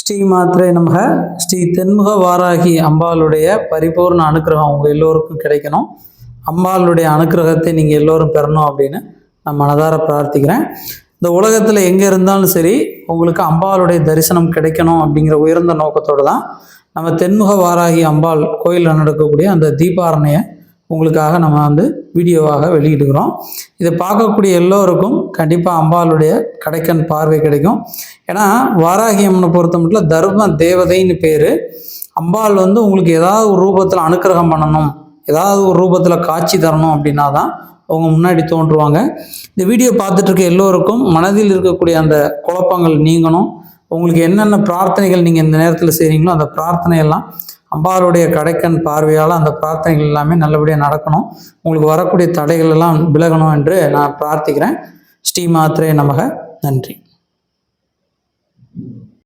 ஸ்ரீ மாத்ரே நமக. ஸ்ரீ தென்முக வாராகி அம்பாளுடைய பரிபூர்ண அனுக்கிரகம் உங்கள் எல்லோருக்கும் கிடைக்கணும். அம்பாளுடைய அனுக்கிரகத்தை நீங்கள் எல்லோரும் பெறணும் அப்படின்னு நான் மனதார பிரார்த்திக்கிறேன். இந்த உலகத்தில் எங்கே இருந்தாலும் சரி உங்களுக்கு அம்பாளுடைய தரிசனம் கிடைக்கணும் அப்படிங்கிற உயர்ந்த நோக்கத்தோடு தான் நம்ம தென்முக வாராகி அம்பாள் கோயிலில் நடக்கக்கூடிய அந்த தீபாரணையை உங்களுக்காக நம்ம வீடியோவாக வெளியிடுகிறோம். இதை பார்க்கக்கூடிய எல்லோருக்கும் கண்டிப்பாக அம்பாளுடைய கடைக்கண் பார்வை கிடைக்கும். ஏன்னா வாராகி அம்மனை பொறுத்த மட்டும் தர்ம தேவதைன்னு பேர். அம்பாள் உங்களுக்கு ஏதாவது ஒரு ரூபத்தில் அனுக்கிரகம் பண்ணணும், ஏதாவது ஒரு ரூபத்தில் காட்சி தரணும் அப்படின்னா தான் அவங்க முன்னாடி தோன்றுவாங்க. இந்த வீடியோ பார்த்துட்டு இருக்க எல்லோருக்கும் மனதில் இருக்கக்கூடிய அந்த குழப்பங்கள் நீங்கணும். உங்களுக்கு என்னென்ன பிரார்த்தனைகள் நீங்கள் இந்த நேரத்தில் செய்கிறீங்களோ அந்த பிரார்த்தனையெல்லாம் அம்பாளுடைய கடைக்கண் பார்வையால் அந்த பிரார்த்தனைகள் எல்லாமே நல்லபடியாக நடக்கணும். உங்களுக்கு வரக்கூடிய தடைகள் எல்லாம் விலகணும் என்று நான் பிரார்த்திக்கிறேன். ஸ்ரீ மாத்ரே நமக. நன்றி.